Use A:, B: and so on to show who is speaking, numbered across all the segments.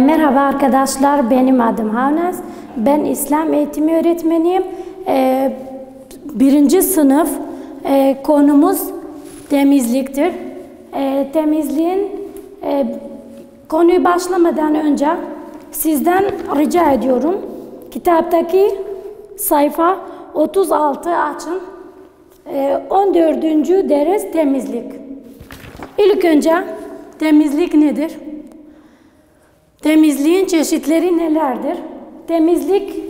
A: Merhaba arkadaşlar, benim adım Havnaz. Ben İslam eğitimi öğretmeniyim. Birinci sınıf konumuz temizliktir. Temizliğin konuyu başlamadan önce sizden rica ediyorum. Kitaptaki sayfa 36 açın. 14. ders temizlik. İlk önce temizlik nedir? Temizliğin çeşitleri nelerdir? Temizlik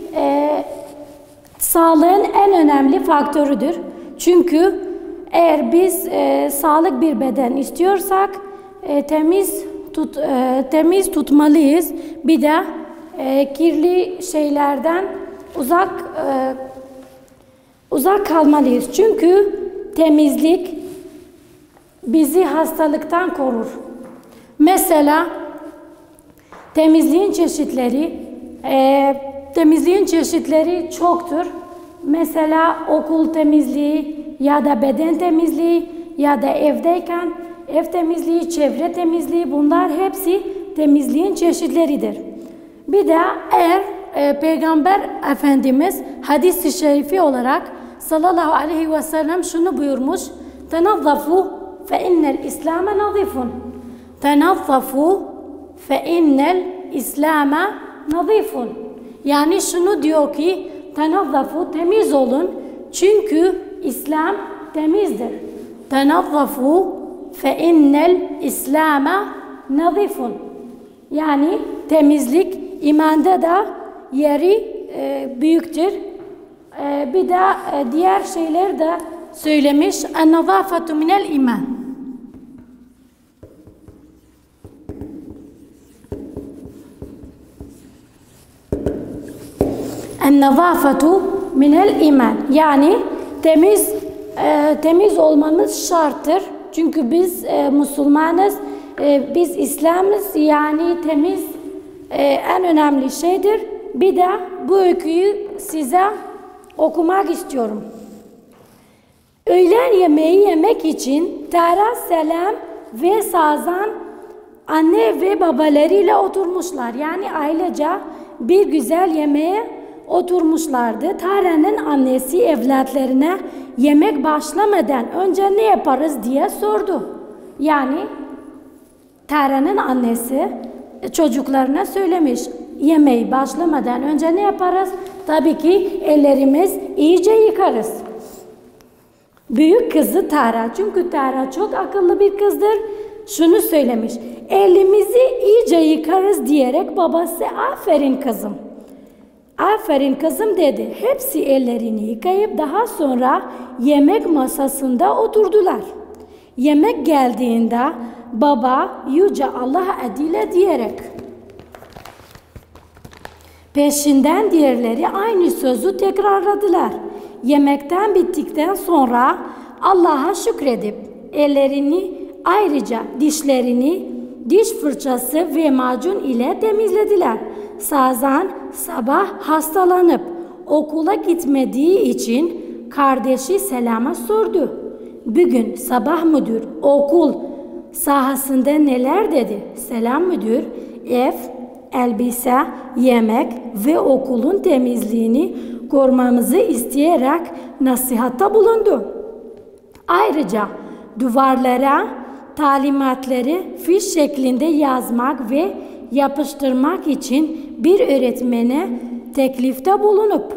A: sağlığın en önemli faktörüdür. Çünkü eğer biz sağlıklı bir beden istiyorsak temiz tutmalıyız. Bir de kirli şeylerden uzak kalmalıyız. Çünkü temizlik bizi hastalıktan korur. Mesela temizliğin çeşitleri çoktur. Mesela okul temizliği ya da beden temizliği ya da evdeyken ev temizliği, çevre temizliği, bunlar hepsi temizliğin çeşitleridir. Bir de eğer Peygamber Efendimiz hadis-i şerifi olarak sallallahu aleyhi ve sellem şunu buyurmuş: "Tenazzafu fe innel İslame nazifun." Tenazzafu fe innel İslame nazifun. Yani şunu diyor ki, tenazzafu, temiz olun çünkü İslam temizdir. Tenazzafu fe innel İslame nazifun. Yani temizlik imanda da yeri büyüktür. Bir de diğer şeyler de söylemiş. En-nazafetu minel iman. En-nazafetu minel iman. Yani temiz olmamız şarttır. Çünkü biz Müslümanız, biz İslam'ız. Yani temiz en önemli şeydir. Bir de bu öyküyü size okumak istiyorum. Öğlen yemeği yemek için Tara, Selam ve Sazan anne ve babalarıyla oturmuşlar. Yani ailece bir güzel yemeğe oturmuşlardı. Tara'nın annesi evlatlarına yemek başlamadan önce ne yaparız diye sordu. Yani Tara'nın annesi çocuklarına söylemiş. Yemeği başlamadan önce ne yaparız? Tabii ki ellerimiz iyice yıkarız. Büyük kızı Tara, çünkü Tara çok akıllı bir kızdır, şunu söylemiş: elimizi iyice yıkarız diyerek babası aferin kızım, aferin kızım dedi. Hepsi ellerini yıkayıp daha sonra yemek masasında oturdular. Yemek geldiğinde baba Yüce Allah'a adıyla diyerek, peşinden diğerleri aynı sözü tekrarladılar. Yemekten bittikten sonra Allah'a şükredip ellerini, ayrıca dişlerini diş fırçası ve macun ile temizlediler. Sazan sabah hastalanıp okula gitmediği için kardeşi Selam'a sordu. Bugün sabah müdür okul sahasında neler dedi? Selam müdür ev, elbise, yemek ve okulun temizliğini korumamızı isteyerek nasihatta bulundu. Ayrıca duvarlara talimatları fiş şeklinde yazmak ve yapıştırmak için bir öğretmene teklifte bulunup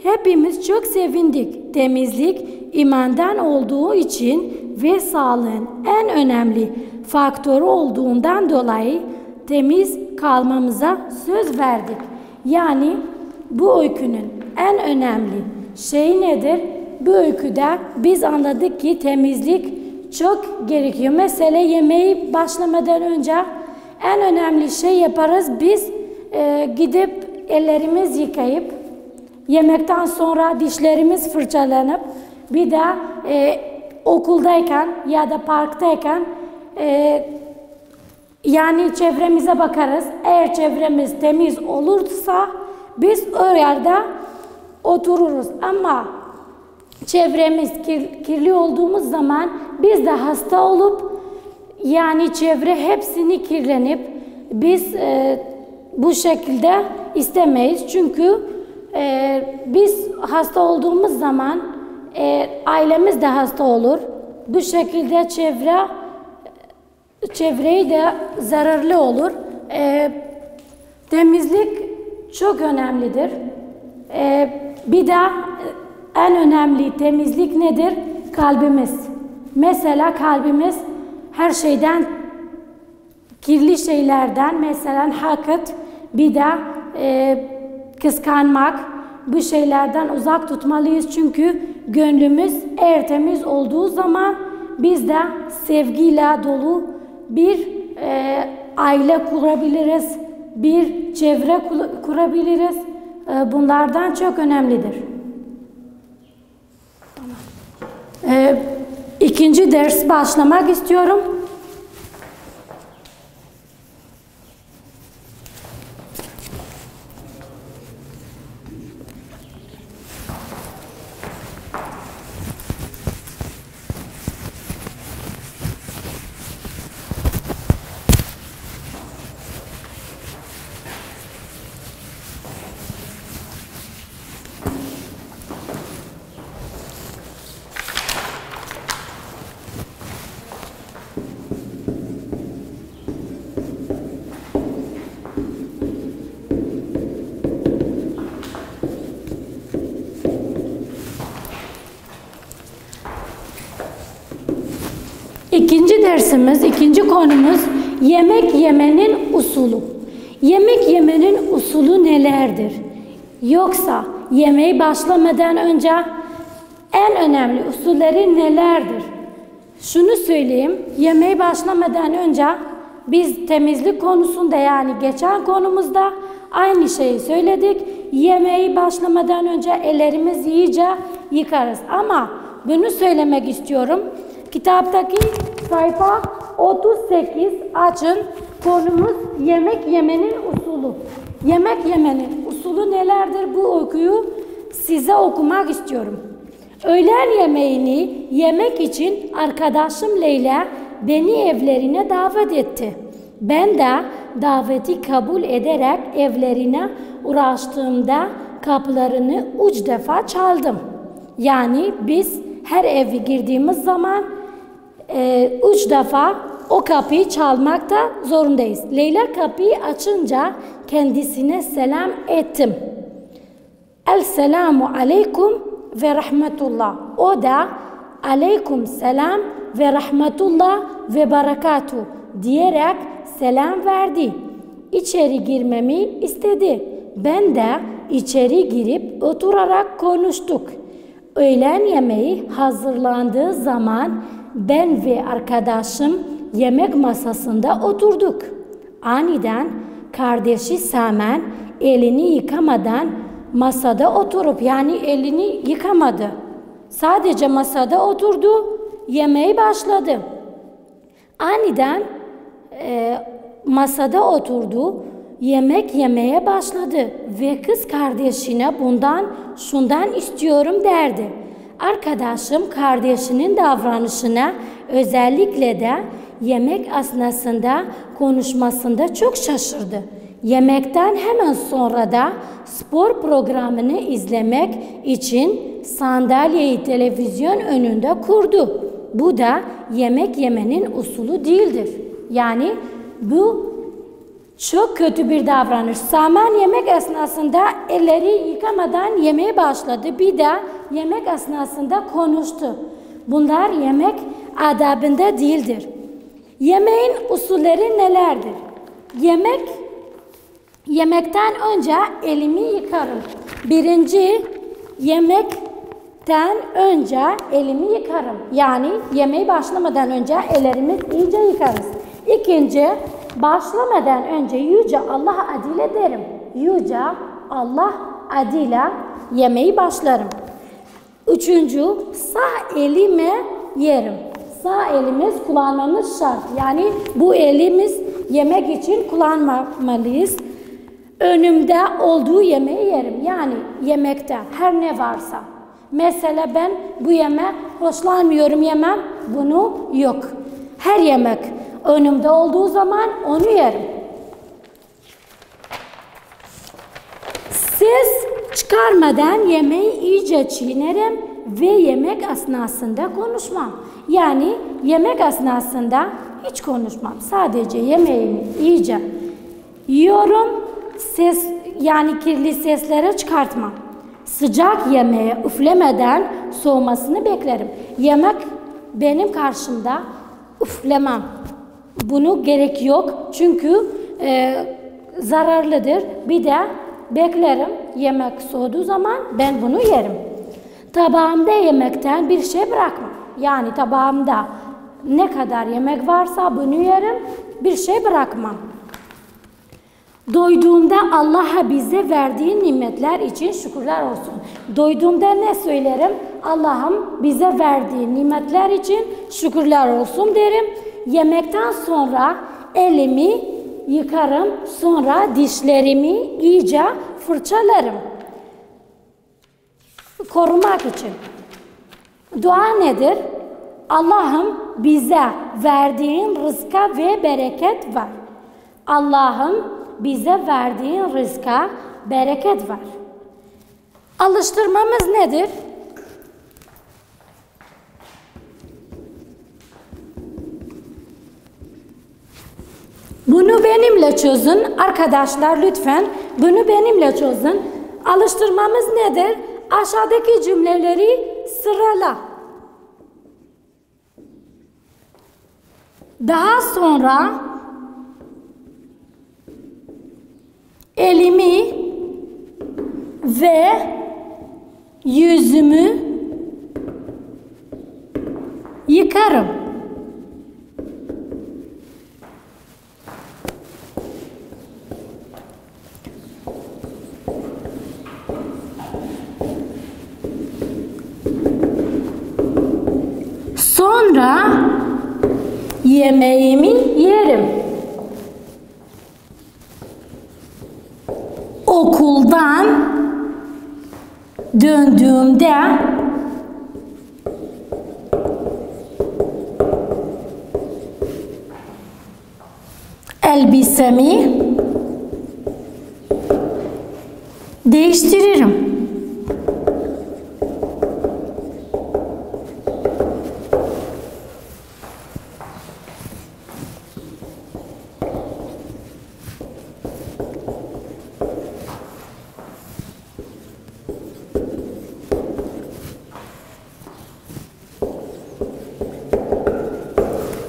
A: hepimiz çok sevindik. Temizlik imandan olduğu için ve sağlığın en önemli faktörü olduğundan dolayı temiz kalmamıza söz verdik. Yani bu öykünün en önemli şeyi nedir? Bu öyküde biz anladık ki temizlik çok gerekiyor. Mesela yemeği başlamadan önce en önemli şey yaparız. Biz gidip ellerimizi yıkayıp yemekten sonra dişlerimiz fırçalanıp bir de okuldayken ya da parktayken Yani çevremize bakarız. Eğer çevremiz temiz olursa biz o yerde otururuz. Ama çevremiz kirli olduğumuz zaman biz de hasta olup yani çevre hepsini kirlenip biz bu şekilde istemeyiz. Çünkü biz hasta olduğumuz zaman ailemiz de hasta olur. Bu şekilde çevreye de zararlı olur. Temizlik çok önemlidir. Bir de en önemli temizlik nedir? Kalbimiz. Mesela kalbimiz her şeyden, kirli şeylerden, mesela hakat, bir de kıskanmak, bu şeylerden uzak tutmalıyız. Çünkü gönlümüz eğer temiz olduğu zaman biz de sevgiyle dolu bir aile kurabiliriz, bir çevre kurabiliriz. Bunlardan çok önemlidir. İkinci ders başlamak istiyorum. İkinci dersimiz, ikinci konumuz yemek yemenin usulü. Yemek yemenin usulü nelerdir? Yoksa yemeği başlamadan önce en önemli usulleri nelerdir? Şunu söyleyeyim, yemeği başlamadan önce biz temizlik konusunda yani geçen konumuzda aynı şeyi söyledik. Yemeği başlamadan önce ellerimizi iyice yıkarız. Ama bunu söylemek istiyorum. Kitaptaki sayfa 38 açın. Konumuz yemek yemenin usulü. Yemek yemenin usulü nelerdir? Bu okuyu size okumak istiyorum. Öğlen yemeğini yemek için arkadaşım Leyla beni evlerine davet etti. Ben de daveti kabul ederek evlerine uğraştığımda kapılarını 3 defa çaldım. Yani biz her eve girdiğimiz zaman 3 defa o kapıyı çalmakta zorundayız. Leyla kapıyı açınca kendisine selam ettim. El-selamu aleyküm ve rahmetullah. O da aleyküm selam ve rahmetullah ve berekatuhu diyerek selam verdi. İçeri girmemi istedi. Ben de içeri girip oturarak konuştuk. Öğlen yemeği hazırlandığı zaman ben ve arkadaşım yemek masasında oturduk. Aniden kardeşi Samen elini yıkamadan masada oturup yani elini yıkamadı. Sadece masada oturdu, yemeğe başladı. Aniden masada oturdu, yemek yemeye başladı ve kız kardeşine şundan istiyorum derdi. Arkadaşım kardeşinin davranışına özellikle de yemek esnasında konuşmasında çok şaşırdı. Yemekten hemen sonra da spor programını izlemek için sandalyeyi televizyon önünde kurdu. Bu da yemek yemenin usulü değildir. Yani bu çok kötü bir davranış. Saman yemek esnasında elleri yıkamadan yemeye başladı. Bir de yemek esnasında konuştu. Bunlar yemek adabında değildir. Yemeğin usulleri nelerdir? Yemekten önce elimi yıkarım. Birinci, yemekten önce elimi yıkarım. Yani yemeği başlamadan önce ellerimizi iyice yıkarız. İkinci, başlamadan önce Yüce Allah adıyla derim. Yüce Allah adıyla yemeği başlarım. Üçüncü, sağ elime yerim. sağ elimiz kullanmamız şart. Yani bu elimiz yemek için kullanmamalıyız. Önümde olduğu yemeği yerim. Yani yemekte her ne varsa. Mesela ben bu yemeği hoşlanmıyorum yemem. Bunu yok. Her yemek önümde olduğu zaman onu yerim. Ses çıkarmadan yemeği iyice çiğnerim ve yemek esnasında konuşmam. Yani yemek esnasında hiç konuşmam. Sadece yemeğimi iyice yiyorum. Ses, yani kirli sesleri çıkartmam. Sıcak yemeği üflemeden soğumasını beklerim. Yemek benim karşımda üflemem. Bunu gerek yok. Çünkü zararlıdır. Bir de beklerim. Yemek soğuduğu zaman ben bunu yerim. Tabağımda yemekten bir şey bırakmam. Yani tabağımda ne kadar yemek varsa bunu yerim. Bir şey bırakmam. Doyduğumda Allah'a bize verdiği nimetler için şükürler olsun. Doyduğumda ne söylerim? Allah'ım bize verdiği nimetler için şükürler olsun derim. Yemekten sonra elimi yıkarım. Sonra dişlerimi iyice fırçalarım. Korumak için. Dua nedir? Allah'ım bize verdiğin rızka ve bereket ver. Allah'ım bize verdiğin rızka bereket ver. Alıştırmamız nedir? Bunu benimle çözün. Arkadaşlar lütfen bunu benimle çözün. Alıştırmamız nedir? Aşağıdaki cümleleri sırala. Daha sonra elimi ve yüzümü yıkarım. Sonra yemeğimi yerim. Okuldan döndüğümde elbisemi değiştiririm.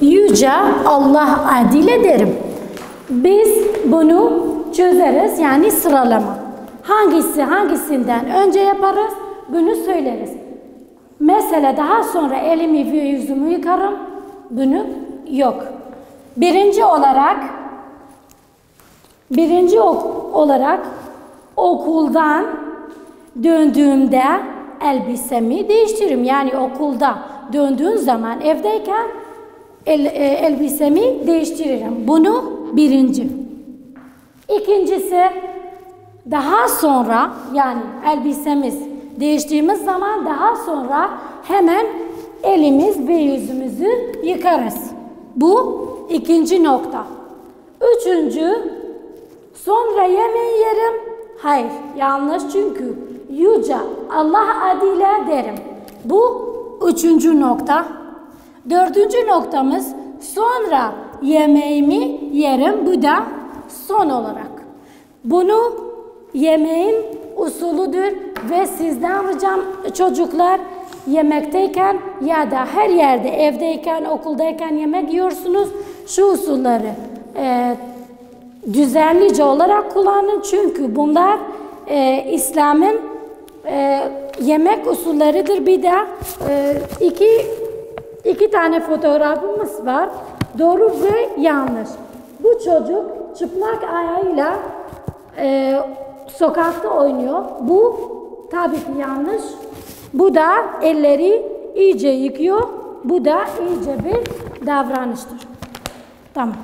A: Yüce Allah adil ederim. Biz bunu çözeriz, yani sıralama. Hangisinden önce yaparız, bunu söyleriz. Mesela daha sonra elimi ve yüzümü yıkarım, bunu yok. Birinci olarak okuldan döndüğümde elbisemi değiştiririm. Yani okulda döndüğün zaman evdeyken elbisemi değiştiririm. Bunu birinci. İkincisi, daha sonra, yani elbisemiz değiştiğimiz zaman daha sonra hemen elimiz ve yüzümüzü yıkarız. Bu ikinci nokta. Üçüncü, sonra yemeği yerim. Hayır, yanlış, çünkü yüce Allah adıyla derim. Bu üçüncü nokta. Dördüncü noktamız, sonra yemeğimi yerim. Bu da son olarak. Bunu yemeğin usulüdür ve sizden ricam çocuklar, yemekteyken ya da her yerde, evdeyken, okuldayken yemek yiyorsunuz. Şu usulleri düzenlice olarak kullanın. Çünkü bunlar İslam'ın yemek usulleridir. Bir de iki tane fotoğrafımız var. Doğru ve yanlış. Bu çocuk çıplak ayağıyla sokakta oynuyor. Bu tabii ki yanlış. Bu da elleri iyice yıkıyor Bu da iyice bir davranıştır. Tamam.